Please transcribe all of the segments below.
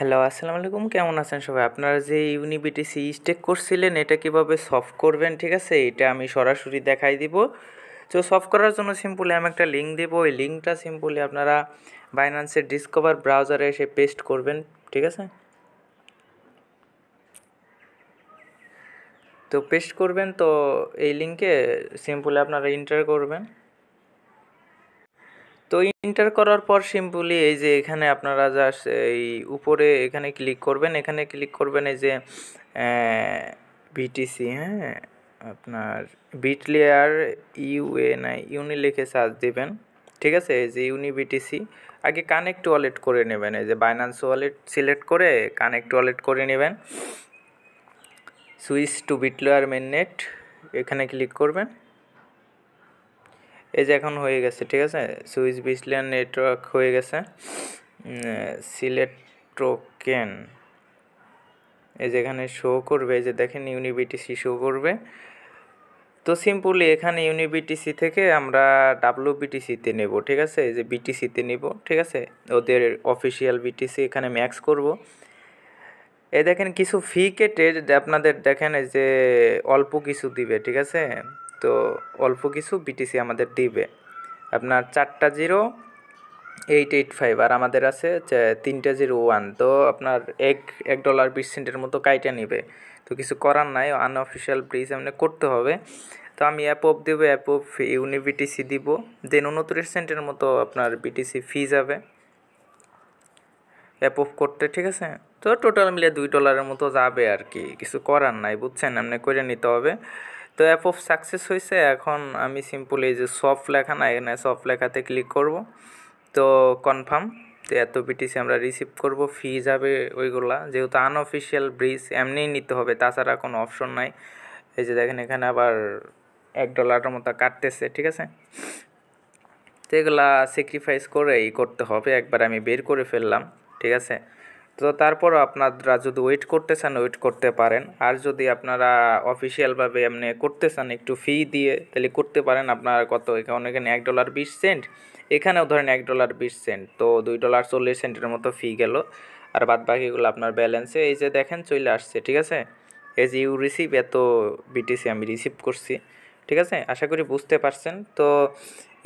Hello, আসসালামু আলাইকুম। কেমন আছেন সবাই? আপনারা যে ইউনিবিটিসি স্টেক করছিলেন, এটা কিভাবে সলভ করবেন, ঠিক আছে? এটা আমি সরাসরি দেখাই দিব। তো সলভ করার জন্য সিম্পলি আমি একটা লিঙ্ক দেবো। ওই লিঙ্কটা সিম্পলি আপনারা বাইন্যান্সের ডিসকভার ব্রাউজারে এসে পেস্ট করবেন, ঠিক আছে? তো পেস্ট করবেন, তো এই লিঙ্কে সিম্পলি আপনারা এন্টার করবেন। তো এন্টার করার পর সিম্পলি এই যে এখানে আপনারা জাস্ট এই উপরে এখানে ক্লিক করবেন, এখানে ক্লিক করবেন এই যে বিটিসি, হ্যাঁ, আপনার বিটলেয়ার ইউনি লিখে সার্চ দিবেন, ঠিক আছে? এই যে ইউনি বিটিসি আগে কানেক্ট ওয়ালেট করে নেবেন, এই যে বাইন্যান্স ওয়ালেট সিলেক্ট করে কানেক্ট ওয়ালেট করে নেবেন। সুইচ টু বিটলেয়ার মেননেট এখানে ক্লিক করবেন। এই যে এখন হয়ে গেছে, ঠিক আছে? সুইচ বিটলেয়ার নেটওয়ার্ক হয়ে গেছে। সিলেক্ট টোকেন এই যে এখানে শো করবে, এই যে দেখেন ইউনিবিটিসি শো করবে। তো সিম্পলি এখানে ইউনিবিটিসি থেকে আমরা ডাব্লিউবিটিসিতে নেব, ঠিক আছে? এই যে বিটিসিতে নেব, ঠিক আছে? ওদের অফিসিয়াল বিটিসি এখানে ম্যাক্স করব। এই দেখেন কিছু ফি কেটে আপনাদের দেখেন এই যে অল্প কিছু দিবে, ঠিক আছে? তো অল্প কিছু বিটিসি আমাদের দিবে আপনার 4টা 0,885 আর আমাদের আছে 3টা 0,1। তো আপনার $1.20 মতো কাইটা নিবে। তো কিছু করার নাই, আনঅফিসিয়াল ব্রিজ এমনি করতে হবে। তো আমি অ্যাপ দেবো, অ্যাপ ইউনিবিটিসি দিব, দেন 29 সেন্টের মতো আপনার বিটিসি ফি যাবে অ্যাপ করতে, ঠিক আছে? তো টোটাল মিলে $2 মতো যাবে আর কি, কিছু করার নাই, বুঝছেন? এমনি করে নিতে হবে। তো অ্যাপ সাকসেস হয়েছে। এখন আমি সিম্পলি এই যে সফট লেখা না, এখানে সফট লেখাতে ক্লিক করব। তো কনফার্ম, তো এত বিটিসি আমরা রিসিভ করব, ফি যাবে ওইগুলা, যেহেতু আনঅফিসিয়াল ব্রিজ এমনিই নিতে হবে, তাছাড়া কোনো অপশন নাই। এই যে দেখেন এখানে আবার $1 মতো কাটতেছে, ঠিক আছে? তো এগুলা স্যাক্রিফাইস করেই করতে হবে। একবার আমি বের করে ফেললাম, ঠিক আছে? তো তারপরও আপনারা যদি ওয়েট করতে চান ওয়েট করতে পারেন, আর যদি আপনারা অফিসিয়ালভাবে এমনি করতে চান একটু ফি দিয়ে, তাহলে করতে পারেন। আপনার কত এখানে $1.20, এখানেও ধরেন $1.20, তো $2.40 মতো ফি গেল, আর বাদ বাকিগুলো আপনার ব্যালেন্সে এই যে দেখেন চলে আসছে, ঠিক আছে? এই যে ইউ রিসিভ এত বিটিসি আমি রিসিভ করছি, ঠিক আছে? আশা করি বুঝতে পারছেন। তো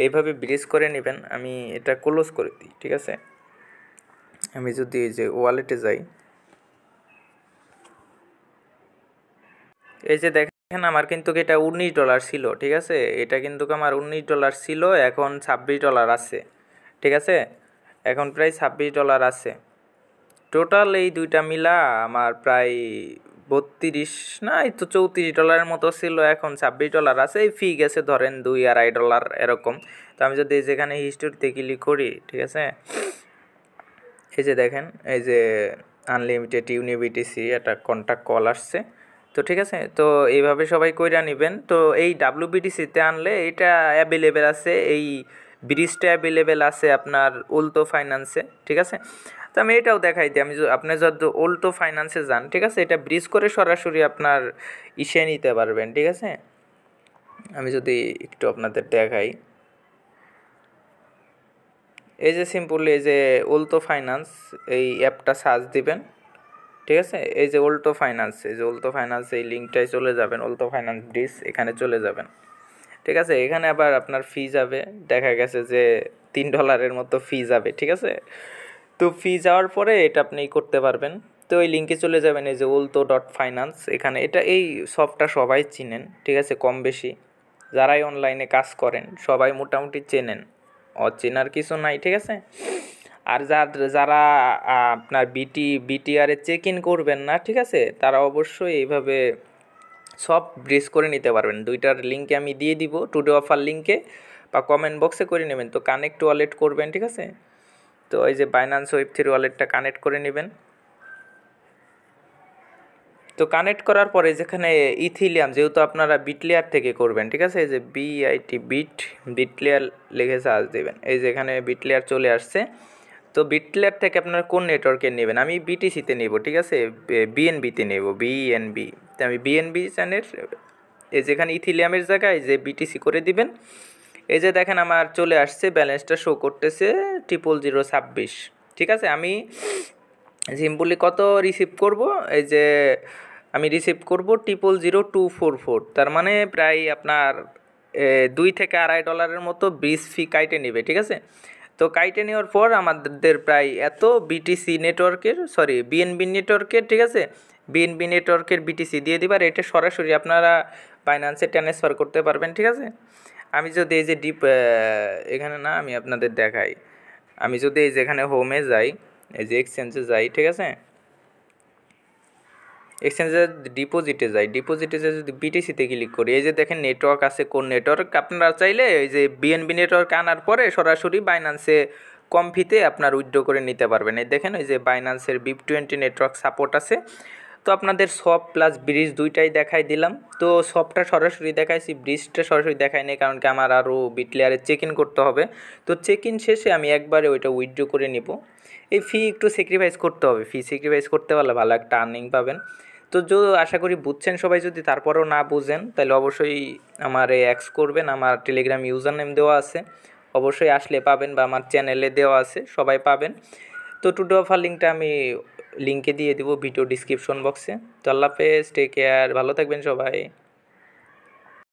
এইভাবে ব্রিজ করে নেবেন। আমি এটা ক্লোজ করে দিই, ঠিক আছে? আমি যদি এই যে ওয়ালেটে যাই, এই যে দেখেন আমার কিন্তু এটা $19 ছিল, ঠিক আছে? এটা কিন্তু আমার $19 ছিল, এখন $26 আছে, ঠিক আছে? এখন প্রায় $26 আছে। টোটাল এই দুইটা মিলা আমার প্রায় 32 না এই তো $34 মতো ছিল, এখন $26 আছে। এই ফি গেছে ধরেন $2-2.5 এরকম। তো আমি যদি যেখানে হিস্টোরিতে ক্লিক করি, ঠিক আছে? এই যে দেখেন এই যে আনলিমিটেড ইউনিবিটিসি একটা কন্ট্যাক্ট কল আসছে। তো ঠিক আছে, তো এইভাবে সবাই কইরা নেবেন। তো এই ডাব্লিউবিটিসিতে আনলে এটা অ্যাভেলেবেল আছে, এই ব্রিজটা অ্যাভেলেবেল আছে আপনার উল্টো ফাইন্যান্সে, ঠিক আছে? তো আমি এটাও দেখাই দিই। আমি আপনি যদি উল্টো ফাইন্যান্সে যান, ঠিক আছে, এটা ব্রিজ করে সরাসরি আপনার ইসে নিতে পারবেন, ঠিক আছে? আমি যদি একটু আপনাদের দেখাই, এই যে সিম্পলি এই যে উল্টো ফাইন্যান্স এই অ্যাপটা সার্চ দিবেন, ঠিক আছে? এই যে উল্টো ফাইন্যান্স, এই যে উল্টো ফাইন্যান্স এই লিঙ্কটায় চলে যাবেন, উল্টো ফাইন্যান্স ব্রিজ এখানে চলে যাবেন, ঠিক আছে? এখানে আবার আপনার ফি যাবে, দেখা গেছে যে $3 মতো ফি যাবে, ঠিক আছে? তো ফি যাওয়ার পরে এটা আপনি করতে পারবেন। তো এই লিঙ্কে চলে যাবেন, এই যে ulto.finance, এখানে এটা এই সফটটা সবাই চিনেন, ঠিক আছে? কম বেশি যারাই অনলাইনে কাজ করেন সবাই মোটামুটি চেনেন, অচেনার কিছু নাই, ঠিক আছে? আর যারা আপনার বিটিআরে চেক ইন করবেন না, ঠিক আছে, তারা অবশ্যই এইভাবে সব ব্রিজ করে নিতে পারবেন। দুইটার লিঙ্কে আমি দিয়ে দিব, টুডে অফার লিঙ্কে বা কমেন্ট বক্সে করে নেবেন। তো কানেক্ট ওয়ালেট করবেন, ঠিক আছে? তো এই যে বাইন্যান্স ওয়েব3 ওয়ালেটটা কানেক্ট করে নেবেন। তো কানেক্ট করার পরে যেখানে ইথিলিয়াম, যেহেতু আপনারা বিটলেয়ার থেকে করবেন, ঠিক আছে, এই যে বিটলেয়ার লিখে সার্চ দেবেন, এই যে এখানে বিটলেয়ার চলে আসছে। তো বিটলেয়ার থেকে আপনারা কোন নেটওয়ার্কে নেবেন? আমি বিটিসিতে নেব, ঠিক আছে? বিএনবিতে নেব, বিএনবি। তো আমি বিএনবি চ্যানেল এই যেখানে ইথিলিয়ামের জায়গায় যে বিটিসি করে দিবেন। এই যে দেখেন আমার চলে আসছে, ব্যালেন্সটা শো করতেছে 00026, ঠিক আছে? আমি সিম্পলি কত রিসিভ করব, এই যে আমি রিসিভ করব 000244, তার মানে প্রায় আপনার 2 থেকে $2.5 মতো ব্রিজ ফি কাইটে নেবে, ঠিক আছে। তো কাইটে নেওয়ার পর আমাদের প্রায় এত বিটিসি নেটওয়ার্কের, সরি বিএনবি নেটওয়ার্কের, ঠিক আছে, বিএনবি নেটওয়ার্কের বিটিসি দিয়ে দিবার, এটা সরাসরি আপনারা বাইন্যান্সে ট্রান্সফার করতে পারবেন, ঠিক আছে। আমি যদি এই যে এখানে না, আমি আপনাদের দেখাই, আমি যদি এই যে এখানে হোমে যাই, এই যে এক্সচেঞ্জে যাই, ঠিক আছে, এক্সচেঞ্জে ডিপোজিটে যাই, ডিপোজিটে যে যদি বিটিসিতে ক্লিক করি, এই যে দেখেন নেটওয়ার্ক আছে, কোন নেটওয়ার্ক, আপনারা চাইলে এই যে বিএনবি নেটওয়ার্ক আনার পরে সরাসরি বাইন্যান্সে কম ফিতে আপনার উইথড্র করে নিতে পারবেন। এই দেখেন এই যে বাইন্যান্সের BIP20 নেটওয়ার্ক সাপোর্ট আছে। তো আপনাদের সব প্লাস ব্রিজ দুইটাই দেখাই দিলাম। তো সবটা সরাসরি দেখাইছি, ব্রিজটা সরাসরি দেখাই নেই, কারণ কি আমার আরও বিটলেয়ারে চেক ইন করতে হবে। তো চেক ইন শেষে আমি একবারে ওইটা উইথড্র করে নিব। এই ফি একটু স্যাক্রিফাইস করতে হবে, ফি স্যাক্রিফাইস করতে পারলে ভালো একটা আর্নিং পাবেন। তো আশা করি বুঝছেন সবাই, যদি তারপরেও না বুঝেন তাহলে অবশ্যই আমার এক্স করবেন, আমার টেলিগ্রাম ইউজার নেম দেওয়া আছে, অবশ্যই আসলে পাবেন, বা আমার চ্যানেলে দেওয়া আছে, সবাই পাবেন। তো টুডে অফার লিঙ্কটা আমি লিঙ্কে দিয়ে দেবো ভিডিও ডিসক্রিপশন বক্সে। তো আল্লাহ হাফেজ, টেক কেয়ার, ভালো থাকবেন সবাই।